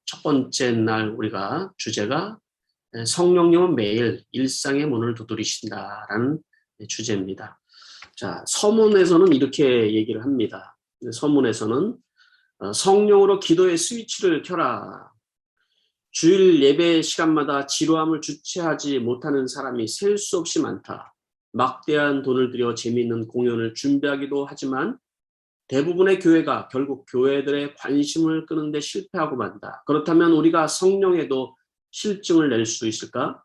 첫 번째 날 우리가 주제가 성령님은 매일 일상의 문을 두드리신다라는 주제입니다. 자, 서문에서는 이렇게 얘기를 합니다. 서문에서는 성령으로 기도의 스위치를 켜라. 주일 예배 시간마다 지루함을 주체하지 못하는 사람이 셀 수 없이 많다. 막대한 돈을 들여 재미있는 공연을 준비하기도 하지만 대부분의 교회가 결국 교회들의 관심을 끄는데 실패하고 만다. 그렇다면 우리가 성령에도 실증을 낼 수 있을까?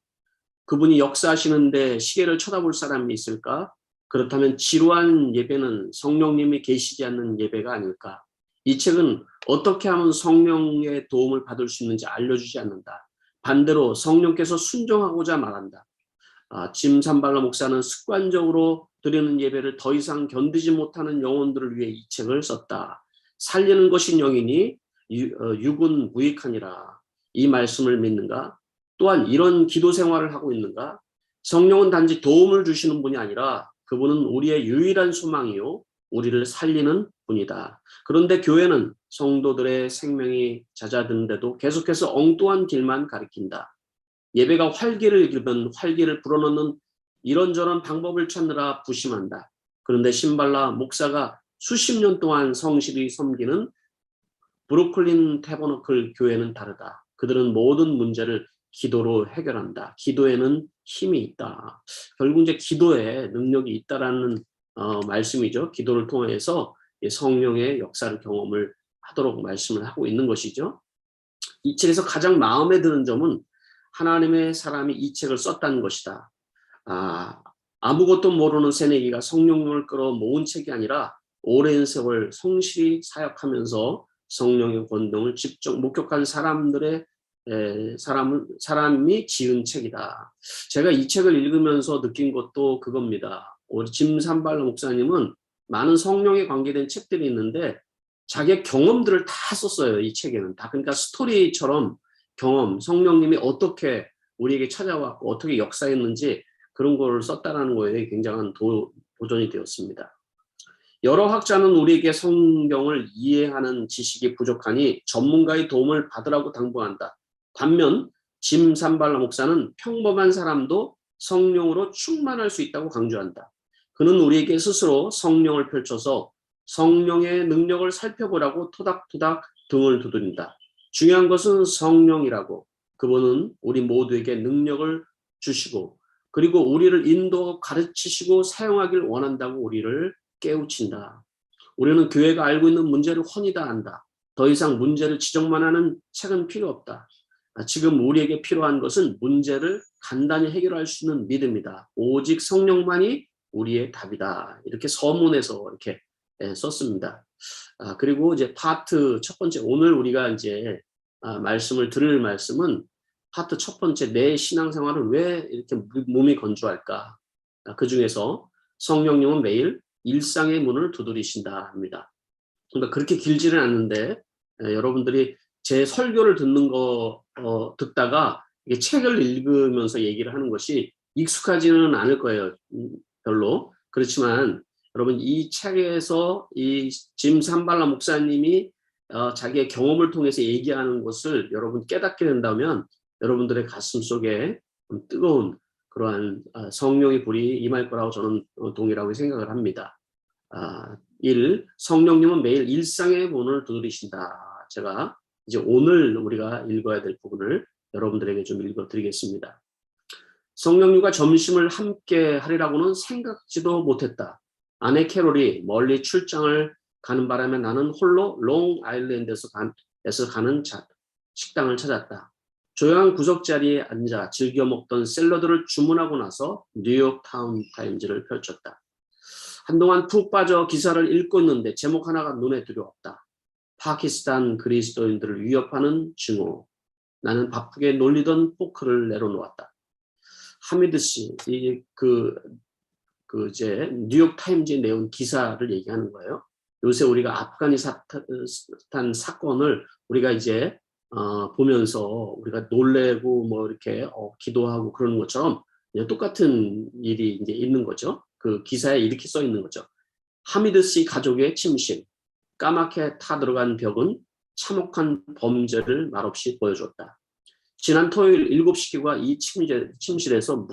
그분이 역사하시는데 시계를 쳐다볼 사람이 있을까? 그렇다면 지루한 예배는 성령님이 계시지 않는 예배가 아닐까? 이 책은 어떻게 하면 성령의 도움을 받을 수 있는지 알려주지 않는다. 반대로 성령께서 순종하고자 말한다. 짐 산발러 목사는 습관적으로 드리는 예배를 더 이상 견디지 못하는 영혼들을 위해 이 책을 썼다. 살리는 것이 영이니 육은 무익하니라. 이 말씀을 믿는가? 또한 이런 기도 생활을 하고 있는가? 성령은 단지 도움을 주시는 분이 아니라 그분은 우리의 유일한 소망이요 우리를 살리는 분이다. 그런데 교회는 성도들의 생명이 잦아드는데도 계속해서 엉뚱한 길만 가리킨다. 예배가 활기를 잃으면 활기를 불어넣는 이런저런 방법을 찾느라 부심한다. 그런데 신발라 목사가 수십 년 동안 성실히 섬기는 브루클린 태버너클 교회는 다르다. 그들은 모든 문제를 기도로 해결한다. 기도에는 힘이 있다. 결국 이제 기도에 능력이 있다라는 말씀이죠. 기도를 통해서 성령의 역사를 경험을 하도록 말씀을 하고 있는 것이죠. 이 책에서 가장 마음에 드는 점은 하나님의 사람이 이 책을 썼다는 것이다. 아무것도 모르는 새내기가 성령님을 끌어 모은 책이 아니라 오랜 세월 성실히 사역하면서 성령의 권능을 직접 목격한 사람이 지은 책이다. 제가 이 책을 읽으면서 느낀 것도 그겁니다. 우리 짐 산발러 목사님은 많은 성령에 관계된 책들이 있는데 자기의 경험들을 다 썼어요. 이 책에는 다. 그러니까 스토리처럼 경험, 성령님이 어떻게 우리에게 찾아왔고 어떻게 역사했는지 그런 걸 썼다라는 거에 굉장한 도전이 되었습니다. 여러 학자는 우리에게 성경을 이해하는 지식이 부족하니 전문가의 도움을 받으라고 당부한다. 반면 짐 산발러 목사는 평범한 사람도 성령으로 충만할 수 있다고 강조한다. 그는 우리에게 스스로 성령을 펼쳐서 성령의 능력을 살펴보라고 토닥토닥 등을 두드린다. 중요한 것은 성령이라고. 그분은 우리 모두에게 능력을 주시고 그리고 우리를 인도하고 가르치시고 사용하길 원한다고 우리를 깨우친다. 우리는 교회가 알고 있는 문제를 훤히 다 안다. 더 이상 문제를 지적만 하는 책은 필요 없다. 지금 우리에게 필요한 것은 문제를 간단히 해결할 수 있는 믿음이다. 오직 성령만이 우리의 답이다. 이렇게 서문에서 이렇게 썼습니다. 그리고 이제 파트 첫 번째, 오늘 우리가 이제 들을 말씀은 파트 첫 번째, 내 신앙생활을 왜 이렇게 몸이 건조할까? 그 중에서 성령님은 매일 일상의 문을 두드리신다 합니다. 그러니까 그렇게 길지는 않는데 여러분들이 제 설교를 듣다가 이게 책을 읽으면서 얘기를 하는 것이 익숙하지는 않을 거예요. 별로. 그렇지만 여러분 이 책에서 이 짐 산발러 목사님이 자기의 경험을 통해서 얘기하는 것을 여러분 깨닫게 된다면 여러분들의 가슴 속에 뜨거운 그러한 성령의 불이 임할 거라고 저는 동일하게 생각을 합니다. 1. 성령님은 매일 일상의 문을 두드리신다. 제가 이제 오늘 우리가 읽어야 될 부분을 여러분들에게 좀 읽어드리겠습니다. 성령님과 점심을 함께 하리라고는 생각지도 못했다. 아내 캐롤이 멀리 출장을 가는 바람에 나는 홀로 롱 아일랜드에서 가는 식당을 찾았다. 조용한 구석자리에 앉아 즐겨 먹던 샐러드를 주문하고 나서 뉴욕 타임즈를 펼쳤다. 한동안 푹 빠져 기사를 읽고 있는데 제목 하나가 눈에 들어왔다. 파키스탄 그리스도인들을 위협하는 증오. 나는 바쁘게 놀리던 포크를 내려놓았다. 하미드 씨, 이제 뉴욕 타임즈에 내온 기사를 얘기하는 거예요. 요새 우리가 아프가니스탄 사건을 우리가 이제 보면서 우리가 놀래고 뭐 이렇게 기도하고 그러는 것처럼 똑같은 일이 이제 있는 거죠. 그 기사에 이렇게 써 있는 거죠. 하미드 씨 가족의 침실, 까맣게 타 들어간 벽은 참혹한 범죄를 말없이 보여줬다. 지난 토요일 7시기가 이 침실에서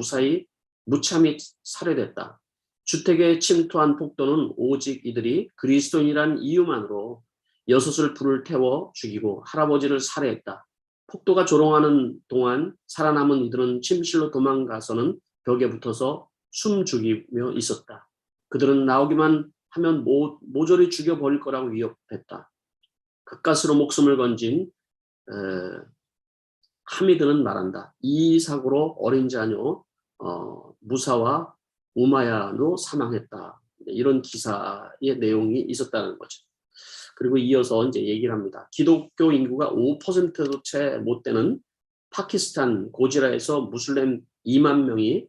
무참히 살해됐다. 주택에 침투한 폭도는 오직 이들이 그리스도인이란 이유만으로 여섯을 불을 태워 죽이고 할아버지를 살해했다. 폭도가 조롱하는 동안 살아남은 이들은 침실로 도망가서는 벽에 붙어서 숨 죽이며 있었다. 그들은 나오기만 하면 모조리 죽여버릴 거라고 위협했다. 그깟으로 목숨을 건진 하미드는 말한다. 이 사고로 어린 자녀 무사와 우마야도 사망했다. 이런 기사의 내용이 있었다는 거죠. 그리고 이어서 이제 얘기를 합니다. 기독교 인구가 5%도 채 못 되는 파키스탄 고지라에서 무슬림 2만 명이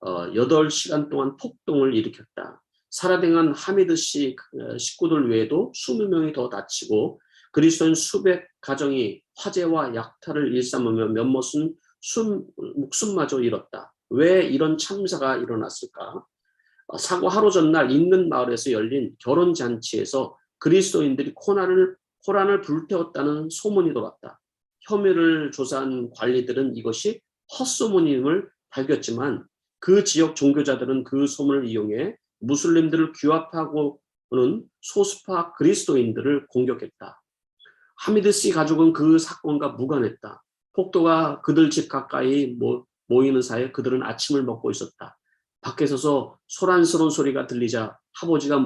8시간 동안 폭동을 일으켰다. 살해당한 하미드 씨 식구들 외에도 20명이 더 다치고 그리스도인 수백 가정이 화재와 약탈을 일삼으며 몇몇은 목숨마저 잃었다. 왜 이런 참사가 일어났을까? 사고 하루 전날 인근 마을에서 열린 결혼잔치에서 그리스도인들이 코란을 불태웠다는 소문이 돌았다. 혐의를 조사한 관리들은 이것이 헛소문임을 밝혔지만 그 지역 종교자들은 그 소문을 이용해 무슬림들을 규합하고는 소수파 그리스도인들을 공격했다. 하미드 씨 가족은 그 사건과 무관했다. 폭도가 그들 집 가까이 모이는 사이에 그들은 아침을 먹고 있었다. 밖에 서서 소란스러운 소리가 들리자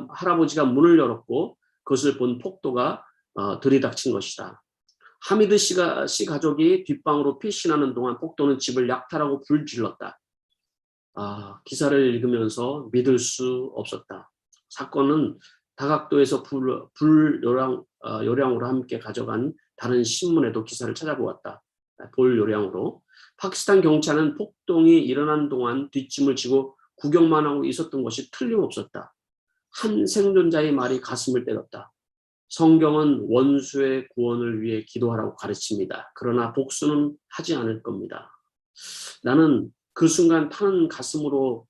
할아버지가 문을 열었고 그것을 본 폭도가 들이닥친 것이다. 하미드 씨 가족이 뒷방으로 피신하는 동안 폭도는 집을 약탈하고 불질렀다. 기사를 읽으면서 믿을 수 없었다. 사건은 다각도에서 요량으로 함께 가져간 다른 신문에도 기사를 찾아보았다. 볼 요량으로. 파키스탄 경찰은 폭동이 일어난 동안 뒷짐을 지고 구경만 하고 있었던 것이 틀림없었다. 한 생존자의 말이 가슴을 때렸다. 성경은 원수의 구원을 위해 기도하라고 가르칩니다. 그러나 복수는 하지 않을 겁니다. 나는 그 순간 타는 가슴으로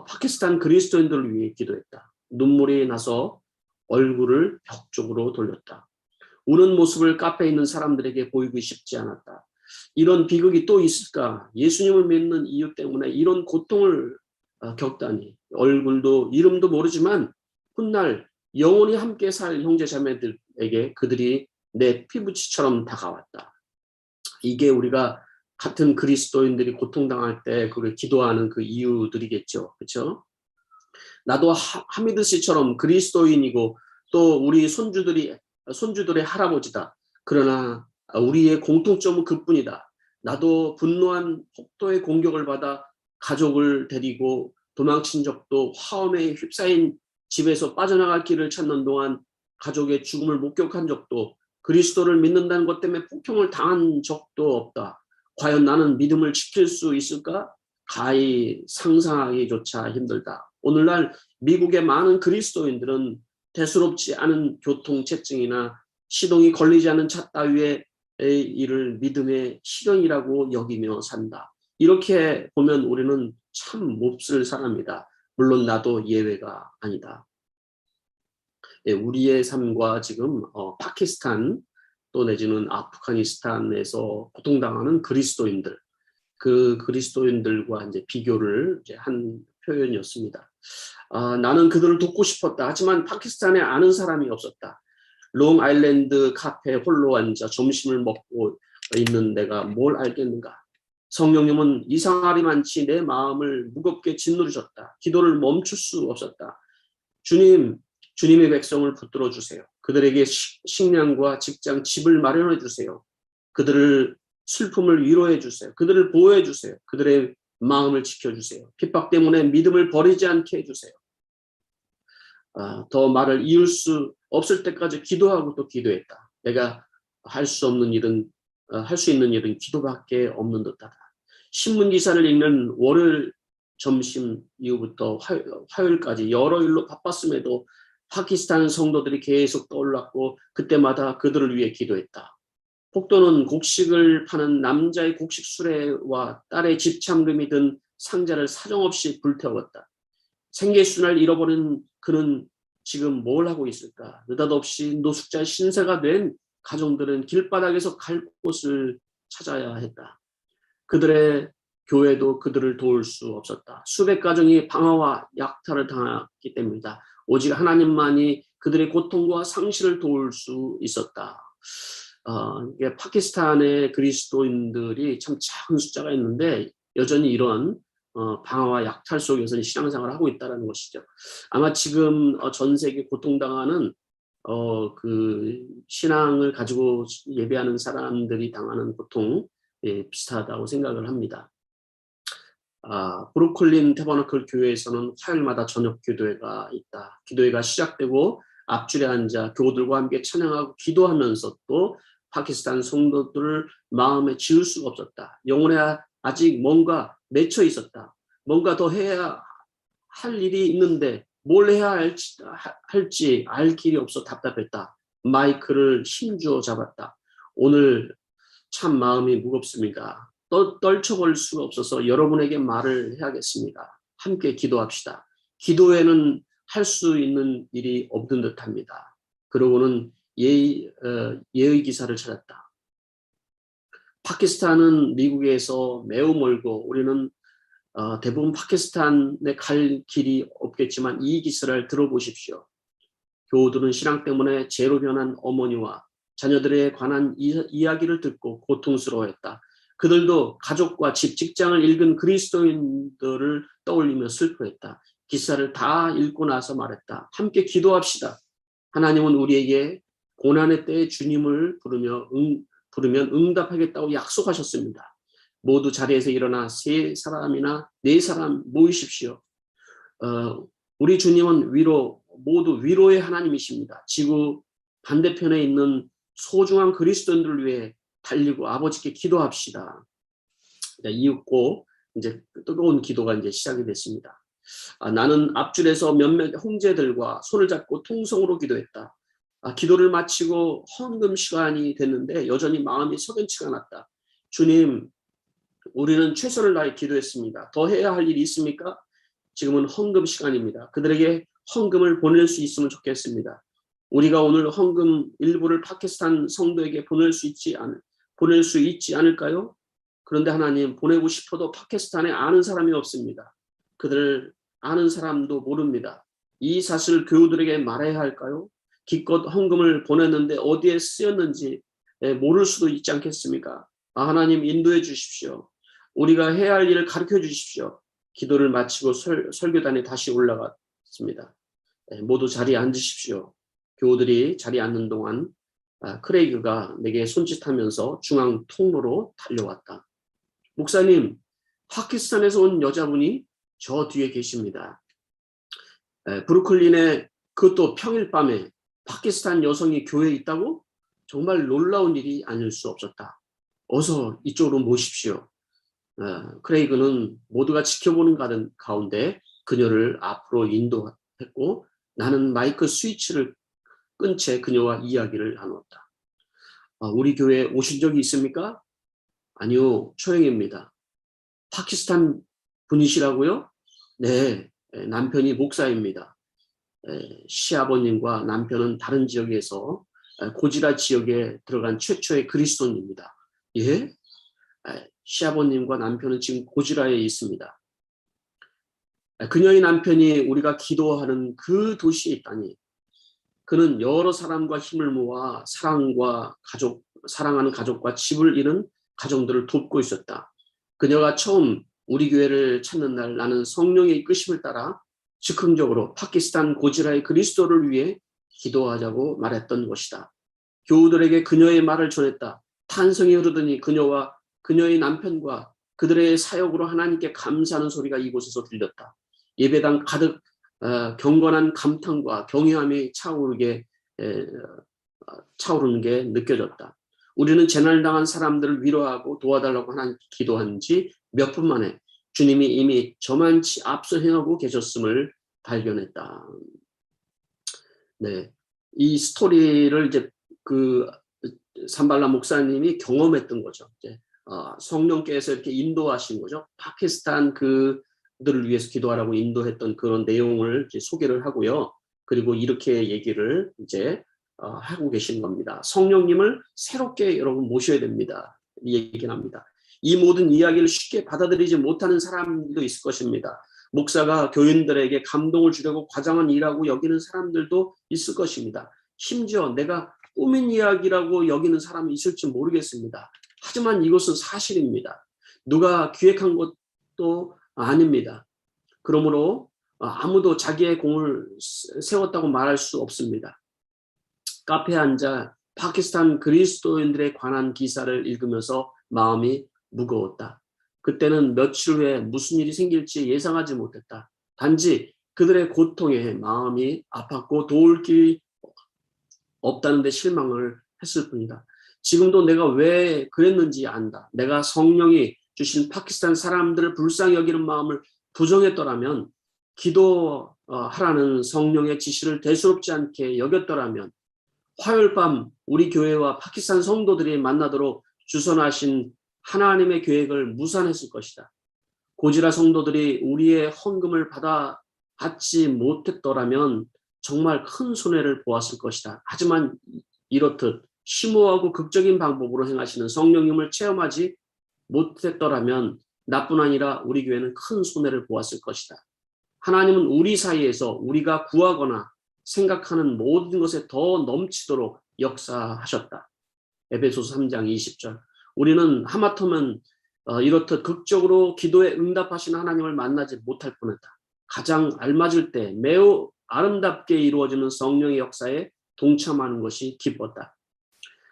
파키스탄 그리스도인들을 위해 기도했다. 눈물이 나서 얼굴을 벽 쪽으로 돌렸다. 우는 모습을 카페에 있는 사람들에게 보이고 싶지 않았다. 이런 비극이 또 있을까? 예수님을 믿는 이유 때문에 이런 고통을 겪다니. 얼굴도 이름도 모르지만 훗날 영원히 함께 살 형제 자매들에게 그들이 내 피부치처럼 다가왔다. 이게 우리가 같은 그리스도인들이 고통당할 때 그걸 기도하는 그 이유들이겠죠. 그렇죠? 나도 하미드 씨처럼 그리스도인이고 또 우리 손주들의 할아버지다. 그러나 우리의 공통점은 그뿐이다. 나도 분노한 폭도의 공격을 받아 가족을 데리고 도망친 적도 화엄에 휩싸인 집에서 빠져나갈 길을 찾는 동안 가족의 죽음을 목격한 적도 그리스도를 믿는다는 것 때문에 폭행을 당한 적도 없다. 과연 나는 믿음을 지킬 수 있을까? 가히 상상하기조차 힘들다. 오늘날 미국의 많은 그리스도인들은 대수롭지 않은 교통체증이나 시동이 걸리지 않은 차 따위의 일을 믿음의 실현이라고 여기며 산다. 이렇게 보면 우리는 참 몹쓸 사람이다. 물론 나도 예외가 아니다. 우리의 삶과 지금 파키스탄 또 내지는 아프가니스탄에서 고통당하는 그리스도인들, 그 그리스도인들과 이제 비교를 이제 한 표현이었습니다. 나는 그들을 돕고 싶었다. 하지만 파키스탄에 아는 사람이 없었다. 롱아일랜드 카페에 홀로 앉아 점심을 먹고 있는 내가 뭘 알겠는가. 성령님은 이상하리만치 내 마음을 무겁게 짓누르셨다. 기도를 멈출 수 없었다. 주님의 백성을 붙들어 주세요. 그들에게 식량과 직장, 집을 마련해 주세요. 그들을 슬픔을 위로해 주세요. 그들을 보호해 주세요. 그들의 마음을 지켜주세요. 핍박 때문에 믿음을 버리지 않게 해주세요. 더 말을 이을 수 없을 때까지 기도하고 또 기도했다. 내가 할 수 있는 일은 기도밖에 없는 듯하다. 신문 기사를 읽는 월요일 점심 이후부터 화요일까지 여러 일로 바빴음에도 파키스탄 성도들이 계속 떠올랐고 그때마다 그들을 위해 기도했다. 폭도는 곡식을 파는 남자의 곡식 수레와 딸의 집참금이 든 상자를 사정없이 불태웠다. 생계수를 잃어버린 그는 지금 뭘 하고 있을까? 느닷없이 노숙자 신세가 된 가정들은 길바닥에서 갈 곳을 찾아야 했다. 그들의 교회도 그들을 도울 수 없었다. 수백 가정이 방화와 약탈을 당했기 때문이다. 오직 하나님만이 그들의 고통과 상실을 도울 수 있었다. 이게 파키스탄의 그리스도인들이 참 작은 숫자가 있는데 여전히 이런 방화와 약탈 속에서 신앙생활을 하고 있다는 것이죠. 아마 지금 전 세계 고통당하는 그 신앙을 가지고 예배하는 사람들이 당하는 고통 비슷하다고 생각을 합니다. 브루클린 태버너클 교회에서는 화요일마다 저녁 기도회가 있다. 기도회가 시작되고 앞줄에 앉아 교우들과 함께 찬양하고 기도하면서 또 파키스탄 성도들을 마음에 지을 수가 없었다. 영혼에 아직 뭔가 맺혀 있었다. 뭔가 더 해야 할 일이 있는데 뭘 해야 할지 알 길이 없어 답답했다. 마이크를 힘주어 잡았다. 오늘 참 마음이 무겁습니다. 떨쳐볼 수가 없어서 여러분에게 말을 해야겠습니다. 함께 기도합시다. 기도에는 할 수 있는 일이 없는 듯합니다. 그러고는 예의 기사를 찾았다. 파키스탄은 미국에서 매우 멀고 우리는 대부분 파키스탄에 갈 길이 없겠지만 이 기사를 들어보십시오. 교우들은 신앙 때문에 죄로 변한 어머니와 자녀들에 관한 이야기를 듣고 고통스러워했다. 그들도 가족과 집, 직장을 잃은 그리스도인들을 떠올리며 슬퍼했다. 기사를 다 읽고 나서 말했다. 함께 기도합시다. 하나님은 우리에게 고난의 때에 주님을 부르면 응답하겠다고 약속하셨습니다. 모두 자리에서 일어나 세 사람이나 네 사람 모이십시오. 우리 주님은 모두 위로의 하나님이십니다. 지구 반대편에 있는 소중한 그리스도인들을 위해 달리고 아버지께 기도합시다. 이윽고 이제 뜨거운 기도가 이제 시작이 됐습니다. 나는 앞줄에서 몇몇 형제들과 손을 잡고 통성으로 기도했다. 기도를 마치고 헌금 시간이 됐는데 여전히 마음이 석연치가 않았다. 주님, 우리는 최선을 다해 기도했습니다. 더 해야 할 일이 있습니까? 지금은 헌금 시간입니다. 그들에게 헌금을 보낼 수 있으면 좋겠습니다. 우리가 오늘 헌금 일부를 파키스탄 성도에게 보낼 수 있지 않을까요? 그런데 하나님, 보내고 싶어도 파키스탄에 아는 사람이 없습니다. 그들을 아는 사람도 모릅니다. 이 사실을 교우들에게 말해야 할까요? 기껏 헌금을 보냈는데 어디에 쓰였는지 모를 수도 있지 않겠습니까? 하나님 인도해 주십시오. 우리가 해야 할 일을 가르쳐 주십시오. 기도를 마치고 설교단에 다시 올라갔습니다. 모두 자리에 앉으십시오. 교우들이 자리에 앉는 동안 크레이그가 내게 손짓하면서 중앙 통로로 달려왔다. 목사님, 파키스탄에서 온 여자분이 저 뒤에 계십니다. 브루클린에 그것도 평일 밤에 파키스탄 여성이 교회에 있다고? 정말 놀라운 일이 아닐 수 없었다. 어서 이쪽으로 모십시오. 크레이그는 모두가 지켜보는 가운데 그녀를 앞으로 인도했고 나는 마이크 스위치를 끈 채 그녀와 이야기를 나눴다. 우리 교회에 오신 적이 있습니까? 아니요, 초행입니다. 파키스탄 분이시라고요? 네, 남편이 목사입니다. 시아버님과 남편은 다른 지역에서 고지라 지역에 들어간 최초의 그리스도인입니다. 예? 시아버님과 남편은 지금 고지라에 있습니다. 그녀의 남편이 우리가 기도하는 그 도시에 있다니. 그는 여러 사람과 힘을 모아 사랑하는 가족과 집을 잃은 가정들을 돕고 있었다. 그녀가 처음 우리 교회를 찾는 날 나는 성령의 이끄심을 따라 즉흥적으로 파키스탄 고지라의 그리스도를 위해 기도하자고 말했던 것이다. 교우들에게 그녀의 말을 전했다. 탄성이 흐르더니 그녀와 그녀의 남편과 그들의 사역으로 하나님께 감사하는 소리가 이곳에서 들렸다. 예배당 가득 경건한 감탄과 경외함이 차오르는 게 느껴졌다. 우리는 재난당한 사람들을 위로하고 도와달라고 하나님께 기도한 지 몇 분 만에 주님이 이미 저만치 앞서 행하고 계셨음을 발견했다. 네, 이 스토리를 이제 그 산발라 목사님이 경험했던 거죠. 이제 성령께서 이렇게 인도하신 거죠. 파키스탄 그들을 위해서 기도하라고 인도했던 그런 내용을 이제 소개를 하고요. 그리고 이렇게 얘기를 이제 하고 계신 겁니다. 성령님을 새롭게 여러분 모셔야 됩니다. 이 얘기를 합니다. 이 모든 이야기를 쉽게 받아들이지 못하는 사람도 있을 것입니다. 목사가 교인들에게 감동을 주려고 과장한 일하고 여기는 사람들도 있을 것입니다. 심지어 내가 꾸민 이야기라고 여기는 사람이 있을지 모르겠습니다. 하지만 이것은 사실입니다. 누가 기획한 것도 아닙니다. 그러므로 아무도 자기의 공을 세웠다고 말할 수 없습니다. 카페에 앉아 파키스탄 그리스도인들에 관한 기사를 읽으면서 마음이 무거웠다. 그때는 며칠 후에 무슨 일이 생길지 예상하지 못했다. 단지 그들의 고통에 마음이 아팠고 도울 길이 없다는 데 실망을 했을 뿐이다. 지금도 내가 왜 그랬는지 안다. 내가 성령이 주신 파키스탄 사람들을 불쌍히 여기는 마음을 부정했더라면, 기도하라는 성령의 지시를 대수롭지 않게 여겼더라면, 화요일 밤 우리 교회와 파키스탄 성도들이 만나도록 주선하신 하나님의 계획을 무산했을 것이다. 고지라 성도들이 우리의 헌금을 받지 못했더라면 정말 큰 손해를 보았을 것이다. 하지만 이렇듯 심오하고 극적인 방법으로 행하시는 성령님을 체험하지 못했더라면 나뿐 아니라 우리 교회는 큰 손해를 보았을 것이다. 하나님은 우리 사이에서 우리가 구하거나 생각하는 모든 것에 더 넘치도록 역사하셨다. 에베소서 3장 20절. 우리는 하마터면 이렇듯 극적으로 기도에 응답하시는 하나님을 만나지 못할 뻔했다. 가장 알맞을 때 매우 아름답게 이루어지는 성령의 역사에 동참하는 것이 기뻤다.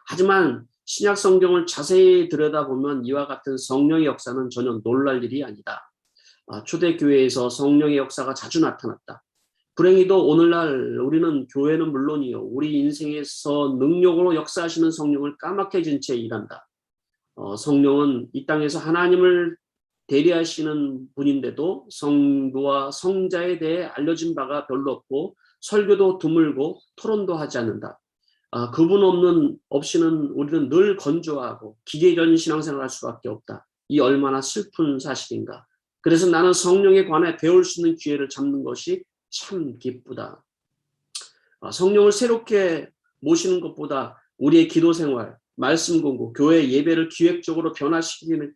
하지만 신약 성경을 자세히 들여다보면 이와 같은 성령의 역사는 전혀 놀랄 일이 아니다. 초대교회에서 성령의 역사가 자주 나타났다. 불행히도 오늘날 우리는 교회는 물론이요, 우리 인생에서 능력으로 역사하시는 성령을 까맣게 진 채 일한다. 성령은 이 땅에서 하나님을 대리하시는 분인데도 성도와 성자에 대해 알려진 바가 별로 없고 설교도 드물고 토론도 하지 않는다. 그분 없이는 우리는 늘 건조하고 기계적인 신앙생활을 할 수밖에 없다. 이 얼마나 슬픈 사실인가. 그래서 나는 성령에 관해 배울 수 있는 기회를 잡는 것이 참 기쁘다. 성령을 새롭게 모시는 것보다 우리의 기도 생활, 말씀 공부, 교회 예배를 기획적으로 변화시킬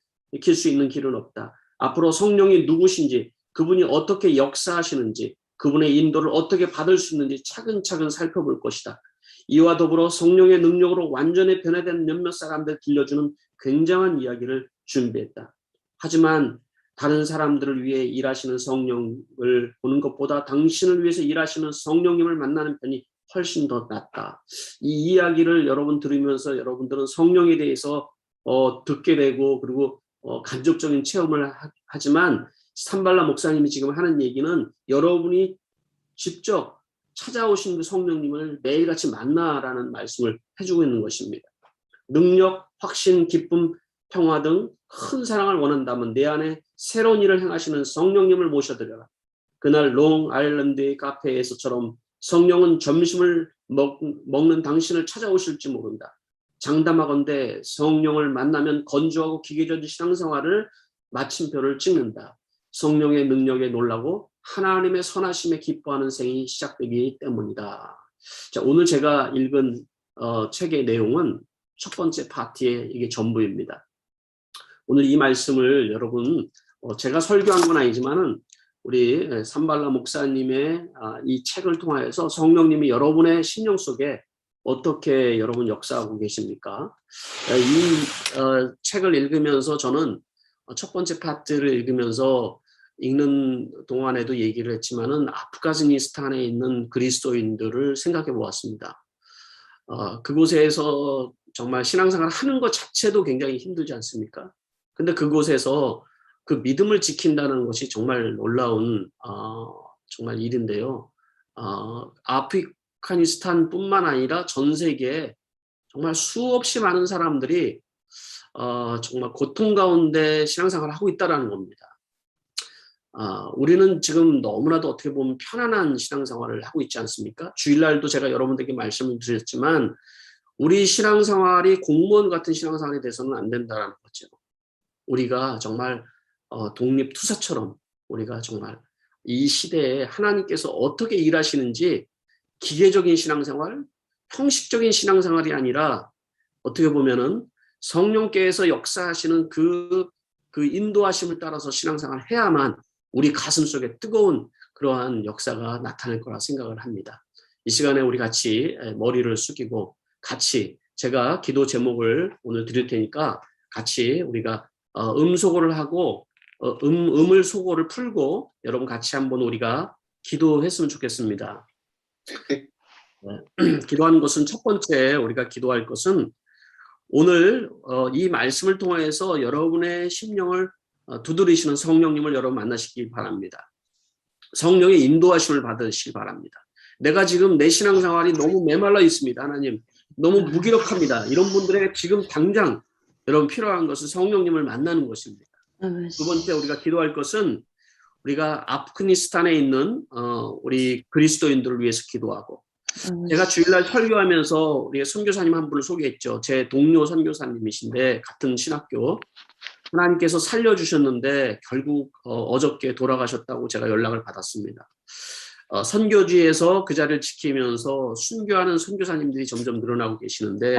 수 있는 길은 없다. 앞으로 성령이 누구신지, 그분이 어떻게 역사하시는지, 그분의 인도를 어떻게 받을 수 있는지 차근차근 살펴볼 것이다. 이와 더불어 성령의 능력으로 완전히 변화된 몇몇 사람들 들려주는 굉장한 이야기를 준비했다. 하지만 다른 사람들을 위해 일하시는 성령을 보는 것보다 당신을 위해서 일하시는 성령님을 만나는 편이 훨씬 더 낫다. 이 이야기를 여러분 들으면서 여러분들은 성령에 대해서 듣게 되고 그리고 간접적인 체험을 하지만 산발라 목사님이 지금 하는 얘기는 여러분이 직접 찾아오신 그 성령님을 매일같이 만나라는 말씀을 해주고 있는 것입니다. 능력, 확신, 기쁨, 평화 등 큰 사랑을 원한다면 내 안에 새로운 일을 행하시는 성령님을 모셔드려라. 그날 롱 아일랜드의 카페에서처럼 성령은 점심을 먹는 당신을 찾아오실지 모른다. 장담하건대 성령을 만나면 건조하고 기계적인 신앙생활을 마침표를 찍는다. 성령의 능력에 놀라고 하나님의 선하심에 기뻐하는 생이 시작되기 때문이다. 자, 오늘 제가 읽은 책의 내용은 첫 번째 파트의 이게 전부입니다. 오늘 이 말씀을 여러분 제가 설교한 건 아니지만은 우리 산발라 목사님의 이 책을 통하여서 성령님이 여러분의 심령 속에 어떻게 여러분 역사하고 계십니까? 이 책을 읽으면서 저는 첫 번째 파트를 읽으면서 읽는 동안에도 얘기를 했지만은 아프가니스탄에 있는 그리스도인들을 생각해 보았습니다. 그곳에서 정말 신앙생활을 하는 것 자체도 굉장히 힘들지 않습니까? 근데 그곳에서 그 믿음을 지킨다는 것이 정말 놀라운 정말 일인데요. 아프가니스탄뿐만 아니라 전 세계에 정말 수없이 많은 사람들이 정말 고통 가운데 신앙생활을 하고 있다는 겁니다. 우리는 지금 너무나도 어떻게 보면 편안한 신앙생활을 하고 있지 않습니까? 주일날도 제가 여러분들에게 말씀을 드렸지만 우리 신앙생활이 공무원 같은 신앙생활이 돼서는 안 된다는 거죠. 우리가 정말 독립투사처럼 우리가 정말 이 시대에 하나님께서 어떻게 일하시는지 기계적인 신앙생활, 형식적인 신앙생활이 아니라 어떻게 보면은 성령께서 역사하시는 그 인도하심을 따라서 신앙생활을 해야만 우리 가슴 속에 뜨거운 그러한 역사가 나타날 거라 생각을 합니다. 이 시간에 우리 같이 머리를 숙이고 같이 제가 기도 제목을 오늘 드릴 테니까 같이 우리가 음소거를 하고 음을 소거를 풀고 여러분 같이 한번 우리가 기도했으면 좋겠습니다. 기도하는 것은 첫 번째 우리가 기도할 것은 오늘 이 말씀을 통해서 여러분의 심령을 두드리시는 성령님을 여러분 만나시기 바랍니다. 성령의 인도하심을 받으시기 바랍니다. 내가 지금 내 신앙생활이 너무 메말라 있습니다. 하나님 너무 무기력합니다. 이런 분들에게 지금 당장 여러분 필요한 것은 성령님을 만나는 것입니다. 두 번째 우리가 기도할 것은 우리가 아프가니스탄에 있는 우리 그리스도인들을 위해서 기도하고 제가 주일날 설교하면서 우리 선교사님 한 분을 소개했죠. 제 동료 선교사님이신데 같은 신학교 하나님께서 살려주셨는데 결국 어저께 돌아가셨다고 제가 연락을 받았습니다. 선교지에서 그 자리를 지키면서 순교하는 선교사님들이 점점 늘어나고 계시는데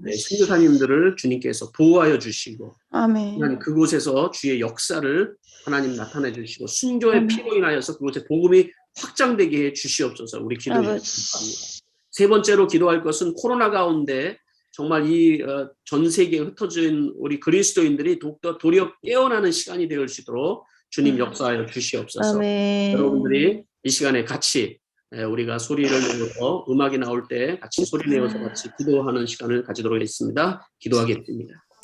네, 선교사님들을 주님께서 보호하여 주시고 하나님 그곳에서 주의 역사를 하나님 나타내 주시고 순교의 피로 인하여서 그곳에 복음이 확장되게 해 주시옵소서. 우리 기도합니다. 세 번째로 기도할 것은 코로나 가운데 정말 이 전 세계에 흩어진 우리 그리스도인들이 더욱더 도리어 깨어나는 시간이 될 수 있도록 주님 역사하여 주시옵소서. 여러분들이 이 시간에 같이 우리가 소리를 내어서 음악이 나올 때 같이 소리 내어서 같이 기도하는 시간을 가지도록 하겠습니다. 기도하겠습니다.